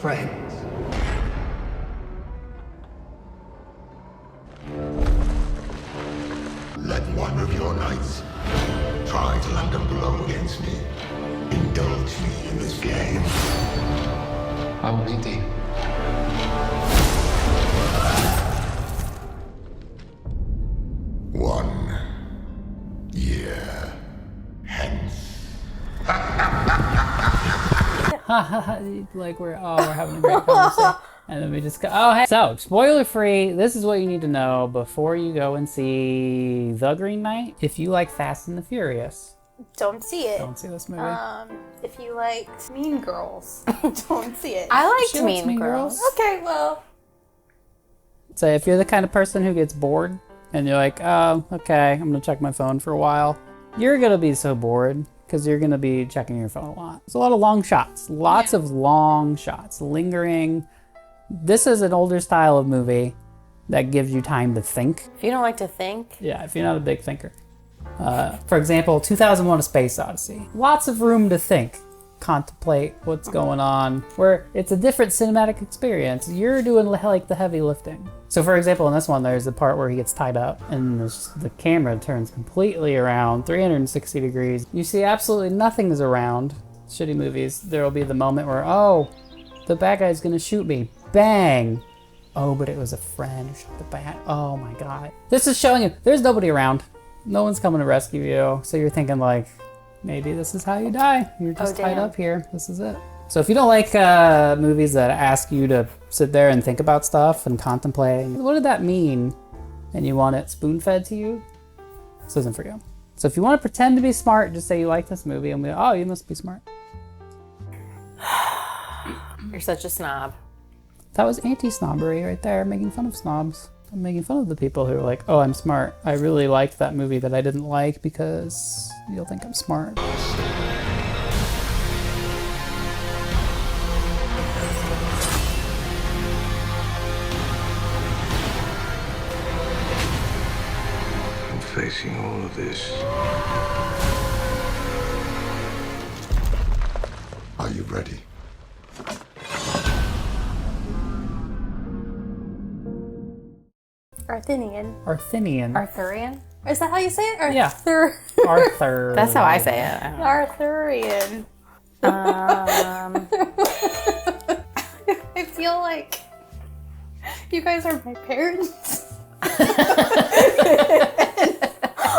friends. Let one of your knights try to land a blow against me. Indulge me in this game. I will meet thee. One year hence. Like we're having a great conversation. And then we just go, oh, hey. So, spoiler free, this is what you need to know before you go and see The Green Knight. If you like Fast and the Furious, don't see it. don't see this movie. If you liked Mean Girls, don't see it. I liked She likes Mean Girls. Okay, well. So if you're the kind of person who gets bored and you're like, oh, okay, I'm gonna check my phone for a while, you're gonna be so bored because you're gonna be checking your phone a lot. It's a lot of long shots, lots of long shots, lingering. This is an older style of movie that gives you time to think. If you don't like to think, Yeah, if you're not a big thinker. For example, 2001: A Space Odyssey. Lots of room to think, contemplate what's going on, where it's a different cinematic experience. You're doing like the heavy lifting. So for example, in this one, there's a part where he gets tied up and the camera turns completely around 360 degrees. You see absolutely nothing is around. Shitty movies. There will be the moment where, oh, the bad guy's gonna shoot me. Bang! Oh, but it was a friend who shot the bad. Oh my god. This is showing you there's nobody around. No one's coming to rescue you. So you're thinking like, maybe this is how you die. You're just tied up here. This is it. So if you don't like movies that ask you to sit there and think about stuff and contemplate, what did that mean? And you want it spoon-fed to you, this isn't for you. So if you want to pretend to be smart, just say you like this movie and oh, you must be smart. you're such a snob. That was anti-snobbery right there, making fun of snobs. I'm making fun of the people who are like, oh, I'm smart. I really liked that movie that I didn't like because you'll think I'm smart. I'm facing all of this. Are you ready? Arthurian. Arthurian? Is that how you say it? Yeah. Arthur. That's how I say it. I don't know. Arthurian. I feel like you guys are my parents.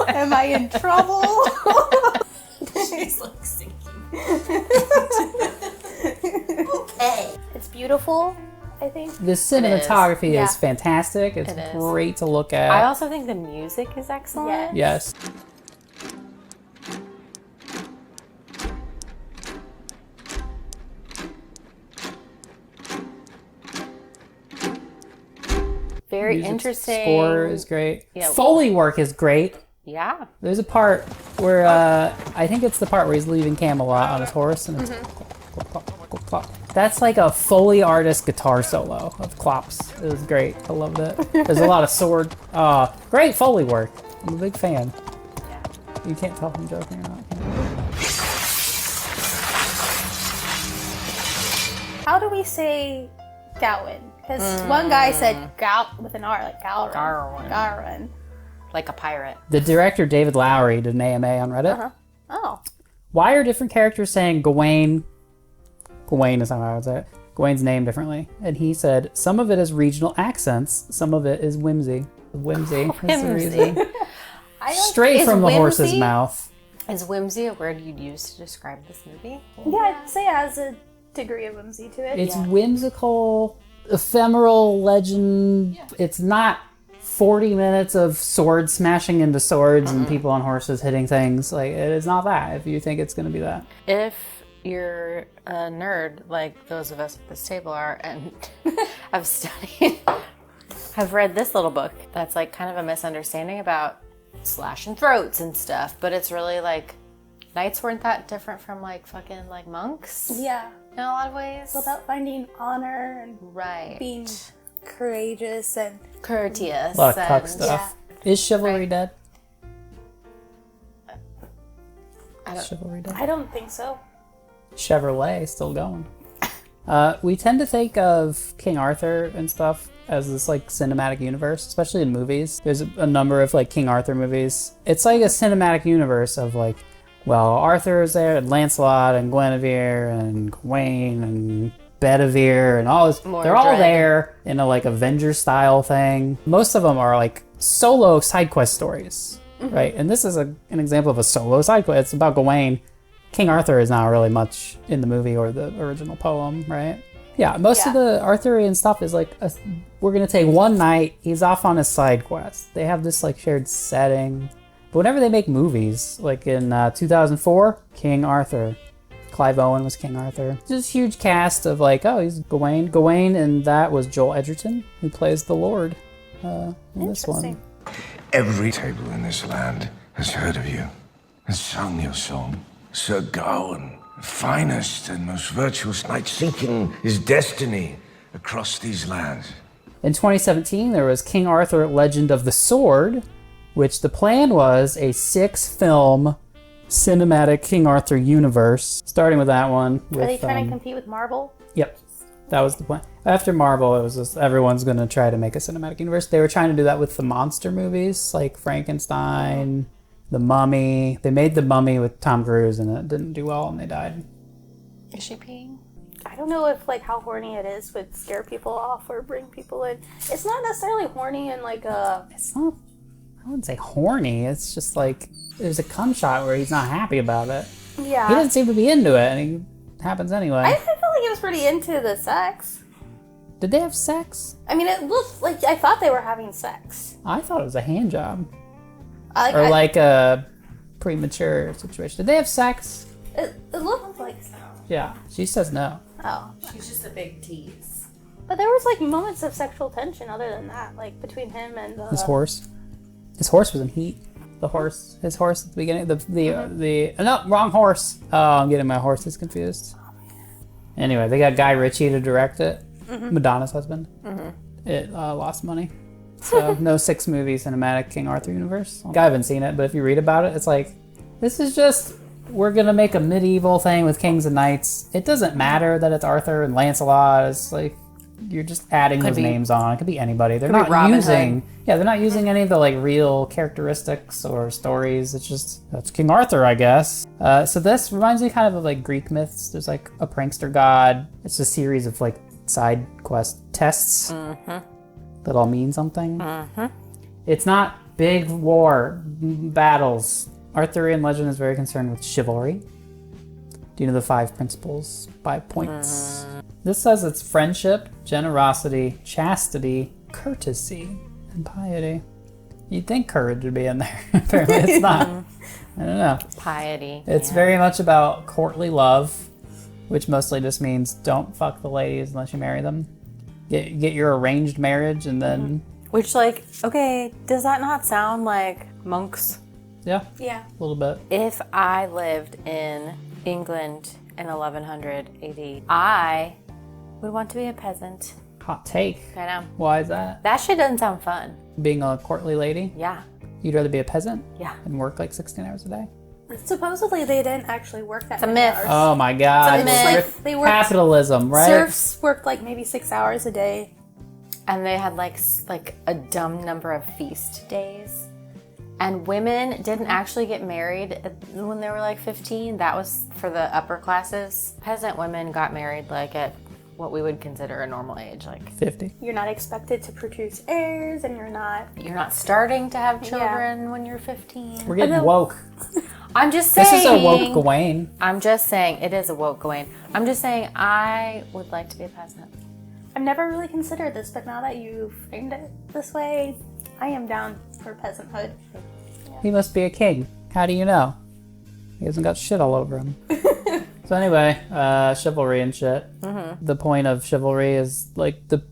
Am I in trouble? She's like sinking. Okay. It's beautiful, I think. The cinematography Yeah. is fantastic. It's It is. great to look at. I also think the music is excellent. Yes. Very Music interesting. Score is great. Yeah. Foley work is great. Yeah. There's a part where I think it's the part where he's leaving Camelot on his horse, and it's clop, clop, clop, clop. That's like a Foley artist guitar solo of clops. It was great. I loved it. There's a lot of sword. Great Foley work. I'm a big fan. You can't tell if I'm joking or not. How do we say Gawain? Because one guy said with an R, like Gawain. Gawain. Like a pirate. The director David Lowery did an AMA on Reddit. Oh. Why are different characters saying Gawain? Gawain is how I would say it. Gawain's name differently. And he said, some of it is regional accents, some of it is whimsy. Whimsy is the reason. Straight from the horse's mouth. Is whimsy a word you'd use to describe this movie? Yeah, I'd say it has a degree of whimsy to it. It's whimsical, ephemeral legend. It's not 40 minutes of swords smashing into swords and people on horses hitting things. Like, it is not that, if you think it's going to be that. If you're a nerd, like those of us at this table are, and have studied, have read this little book that's like kind of a misunderstanding about slashing throats and stuff, but it's really like knights weren't that different from like fucking like monks. Yeah. In a lot of ways. It's about finding honor and being courageous and courteous. A lot of cuck stuff. Is Chivalry dead? Chivalry dead? I don't think so. Chevrolet still going. We tend to think of King Arthur and stuff as this like cinematic universe, especially in movies. There's a number of like King Arthur movies. It's like a cinematic universe of like, well, Arthur is there, and Lancelot and Guinevere and Gawain and Bedivere and all this. They're all there in a like Avengers style thing. Most of them are like solo side quest stories, right? And this is an example of a solo side quest. It's about Gawain. King Arthur is not really much in the movie or the original poem, right? Yeah, most of the Arthurian stuff is like, we're going to take one night, he's off on a side quest. They have this like shared setting. But whenever they make movies, like in 2004, King Arthur. Clive Owen was King Arthur. This huge cast of like, oh, he's Gawain. Gawain, and that was Joel Edgerton, who plays the Lord in this one. Every table in this land has heard of you, has sung your song. Sir Gawain, the finest and most virtuous knight, seeking his destiny across these lands. In 2017, there was King Arthur Legend of the Sword, which the plan was a 6-film cinematic King Arthur universe, starting with that one. Are they trying to compete with Marvel? Yep. That was the plan. After Marvel, it was just everyone's going to try to make a cinematic universe. They were trying to do that with the monster movies, like Frankenstein, The Mummy. They made The Mummy with Tom Cruise, and it didn't do well, and they died. Is she peeing? I don't know if like how horny it is would scare people off or bring people in. It's not necessarily horny in like a... It's not... I wouldn't say horny. It's just like there's a cum shot where he's not happy about it. Yeah. He doesn't seem to be into it, and it happens anyway. I felt like he was pretty into the sex. Did they have sex? I mean, it looked like I thought they were having sex. I thought it was a hand job. Like A premature situation. Did they have sex? it looked like so. Yeah. She says no. Oh. She's just a big tease. But there was like moments of sexual tension other than that, like between him and the... His horse. His horse was in heat. His horse at the beginning. No, wrong horse. Oh, I'm getting my horses confused. Anyway, they got Guy Ritchie to direct it. Madonna's husband. It lost money. So no 6-movie cinematic King Arthur universe. I haven't seen it, but if you read about it, it's like, this is just, we're gonna make a medieval thing with kings and knights. It doesn't matter that it's Arthur and Lancelot. It's like, you're just adding those names on. It could be anybody. They're not using... Yeah, they're not using any of the like real characteristics or stories. It's just, that's King Arthur, I guess. So this reminds me kind of like Greek myths. There's like a prankster god. It's a series of like side quest tests that all mean something. It's not big war battles. Arthurian legend is very concerned with chivalry. Do you know the 5 principles, 5 points? This says it's friendship, generosity, chastity, courtesy, and piety. You'd think courage would be in there. Apparently it's not. I don't know. Piety. It's very much about courtly love, which mostly just means don't fuck the ladies unless you marry them. Get your arranged marriage and then... Which, like, okay, does that not sound like monks? Yeah. Yeah. A little bit. If I lived in England in 1100 AD, I would want to be a peasant. Hot take. I know. Why is that? That shit doesn't sound fun. Being a courtly lady? Yeah. You'd rather be a peasant? Yeah. And work like 16 hours a day? Supposedly they didn't actually work that It's a many myth. hours. Oh my god. It's like they worked, Capitalism, right? serfs worked like maybe 6 hours a day. And they had like a dumb number of feast days. And women didn't actually get married when they were like 15. That was for the upper classes. Peasant women got married like at what we would consider a normal age, like 50. You're not expected to produce heirs, and you're not starting to have children when you're 15. We're getting woke. I'm just saying. This is a woke Gawain. I'm just saying it is a woke Gawain. I'm just saying I would like to be a peasant. I've never really considered this, but now that you framed it this way, I am down for peasanthood. He must be a king. How do you know? He hasn't got shit all over him. So anyway, chivalry and shit. The point of chivalry is like the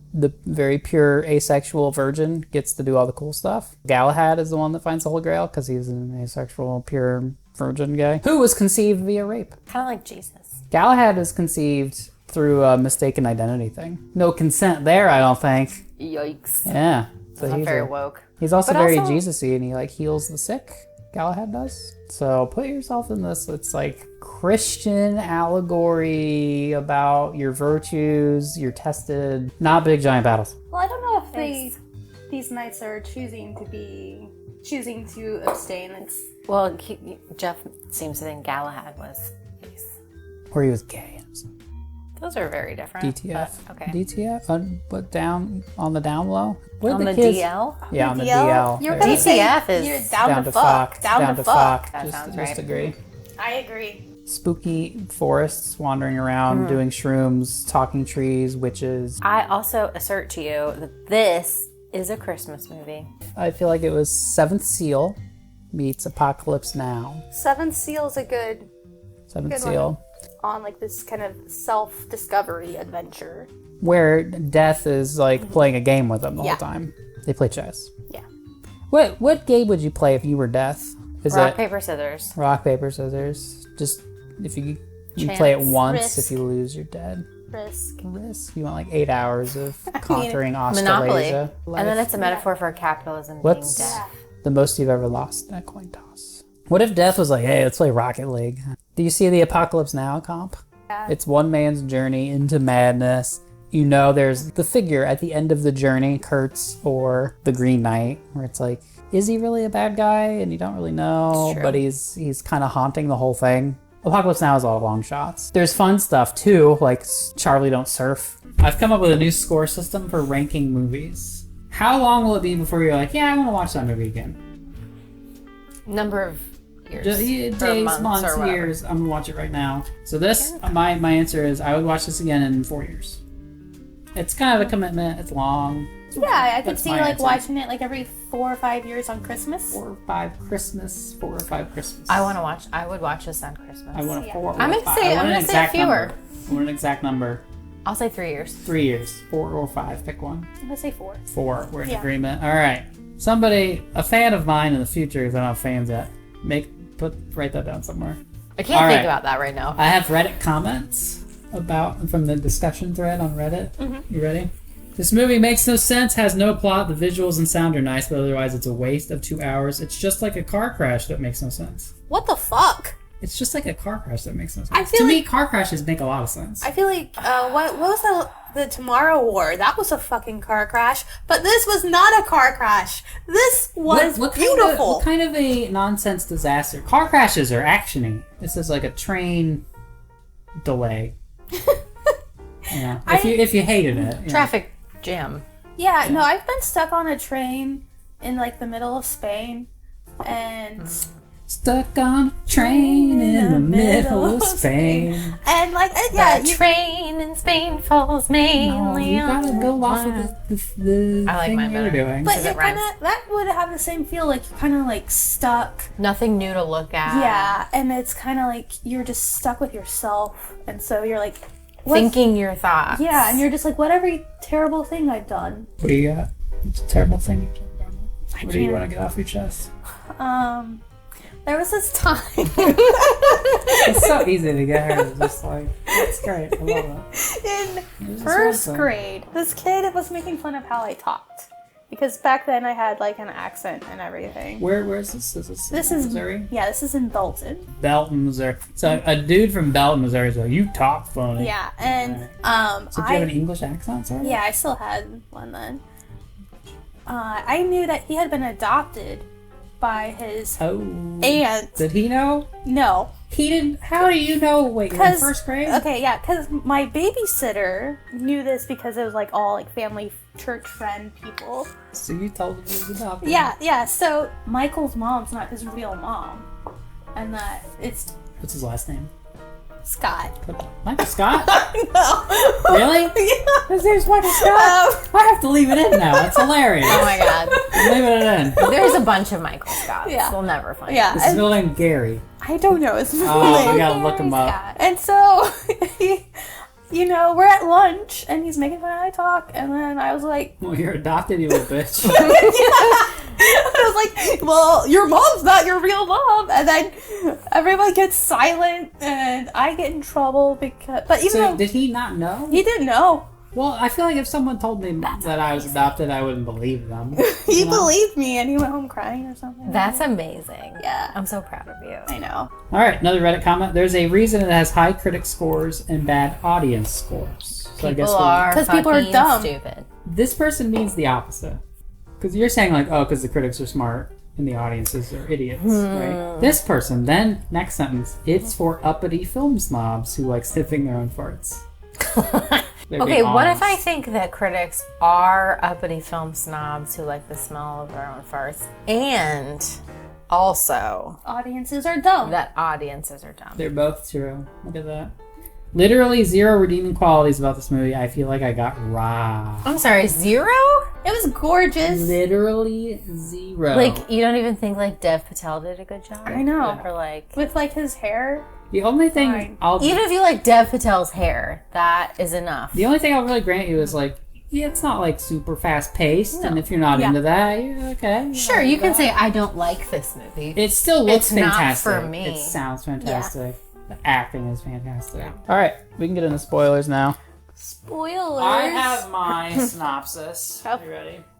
very pure asexual virgin gets to do all the cool stuff. Galahad is the one that finds the Holy Grail because he's an asexual pure virgin guy who was conceived via rape. Kind of like Jesus. Galahad is conceived through a mistaken identity thing. No consent there, I don't think. Yikes. Yeah. So Not very woke. He's also But very also- Jesus-y, and he like heals the sick. Galahad does. So put yourself in this. It's like Christian allegory about your virtues, you're tested, not big giant battles. Well, I don't know if these knights are choosing to abstain. It's Well, Jeff seems to think Galahad was peace. Or he was gay. Those are very different. DTF. but- Okay. DTF? But down on the down low? What On did the kids- DL? Yeah, on the DL. You're There gonna you go. say DTF is you're down to fuck. Down to fuck. That Just, sounds just right. agree. I agree. Spooky forests, wandering around, doing shrooms, talking trees, witches. I also assert to you that this is a Christmas movie. I feel like it was Seventh Seal meets Apocalypse Now. Seventh Seal's a good Seventh Good Seal. on like this kind of self-discovery adventure. Where death is like playing a game with them the Yeah. whole time. They play chess. Yeah. What game would you play if you were death? Is Rock, it paper, scissors. rock, paper, scissors? Just if you play it Chance. once, Risk. if you lose, you're dead. Risk. Risk. You want like 8 hours of conquering Monopoly. Australasia. And then it's a metaphor for capitalism What's being death. the most you've ever lost in a coin toss? What if death was like, hey, let's play Rocket League? Do you see the Apocalypse Now comp? Yeah. It's one man's journey into madness. You know, there's the figure at the end of the journey, Kurtz or the Green Knight, where it's like, is he really a bad guy? And you don't really know, It's true. but he's kind of haunting the whole thing. Apocalypse Now is all long shots. There's fun stuff too, like Charlie Don't Surf. I've come up with a new score system for ranking movies. How long will it be before you're like, yeah, I want to watch that movie again? Number of years. Days, or months, or whatever. years. I'm gonna watch it right now. So this, my answer is, I would watch this again in 4 years. It's kind of a commitment. It's long. Yeah, I could That's see my like answer. watching it like every 4 or 5 years on Christmas. 4 or 5 Christmas. 4 or 5 Christmas. I would watch this on Christmas. I want a 4 or I'm gonna 5. say- I want I'm an gonna say exact fewer. number. I want an exact number. I'll say 3 years. 3 years. 4 or 5. Pick one. I'm gonna say 4. 4. We're in Yeah. agreement. All right. Somebody, a fan of mine in the future, because I don't have fans yet, write that down somewhere. I can't All think right. about that right now. I have Reddit comments from the discussion thread on Reddit. You ready? This movie makes no sense, has no plot, the visuals and sound are nice, but otherwise it's a waste of 2 hours. It's just like a car crash that makes no sense. What the fuck? It's just like a car crash that makes no sense. I feel to me, like- car crashes make a lot of sense. I feel like what was the Tomorrow War? That was a fucking car crash, but this was not a car crash. This was beautiful. What kind of a nonsense disaster? Car crashes are actiony. This is like a train delay. Yeah. If you hated it. Yeah. Traffic jam. Yeah, no, I've been stuck on a train in like the middle of Spain, and Stuck on a train in the middle of Spain. and like The train in Spain falls mainly You gotta on go off one. of the I like thing mine you're better. doing. but Because it it rhymes. kinda, that would have the same feel, like you're kind of like stuck. Nothing new to look at. Yeah, and it's kind of like you're just stuck with yourself, and so you're like, what's- Thinking your thoughts. Yeah, and you're just like, what every terrible thing I've done. What do you got? It's a terrible thing you've done. What do you can't- want to get off your chest? There was this time. It's so easy to get her. It's just like, it's great. I love it. In just first awesome. grade, this kid was making fun of how I talked. Because back then I had like an accent and everything. Where is this? Is this, This in is Missouri? Yeah, this is in Belton. Belton, Missouri. So a dude from Belton, Missouri is like, you talk funny. Yeah, and So do you have an English accent, sort of? yeah, I still had one then. I knew that he had been adopted by his Oh. aunt. Did he know? No, He didn't. How do you know? Wait, you're in first grade? Okay, yeah, because my babysitter knew this because it was like all like family, church friend people. So you told him he was adopted? Yeah. So Michael's mom's not his real mom, and that it's What's his last name? Scott. Michael Scott? No. Really? Yeah. His name's Michael Scott? I have to leave it in now. It's hilarious. Oh my god. I'm leaving it in. There's a bunch of Michael Scotts. Yeah. We'll never find Yeah. This is real name Gary. I don't know his name. Oh, we gotta look him up. Scott. And so, we're at lunch, and he's making fun of how I talk, and then I was like, Well, you're adopted, you little bitch. I was like, well, your mom's not your real mom. And then everyone gets silent, and I get in trouble because. But even So though did he not know? he didn't know, Well, I feel like if someone told me that I was adopted, I wouldn't believe them. He believed me and he went home crying or something. That's amazing. Yeah. I'm so proud of you. I know. All right, another Reddit comment. There's a reason it has high critic scores and bad audience scores. So I guess Because people are dumb. Stupid. this person means the opposite. Because you're saying like, oh, because the critics are smart and the audiences are idiots, right? This person, then next sentence, it's for uppity film snobs who like sniffing their own farts. Okay, what if I think that critics are uppity film snobs who like the smell of their own farts, and also Audiences are dumb. that audiences are dumb? They're both true. Look at that. Literally zero redeeming qualities about this movie. I feel like I got robbed. I'm sorry, 0? It was gorgeous. Literally zero. Like, you don't even think like Dev Patel did a good job? I know. Or like, With like his hair. the only thing Fine. even if you like Dev Patel's hair, that is enough. the only thing I'll really grant you is like, yeah, it's not like super fast paced, and if you're not into that, yeah, okay. Sure, you can say I don't like this movie. It still looks It's not fantastic. for me. It sounds fantastic. The acting is fantastic. All right, we can get into spoilers now. Spoilers. I have my synopsis. Oh. You ready?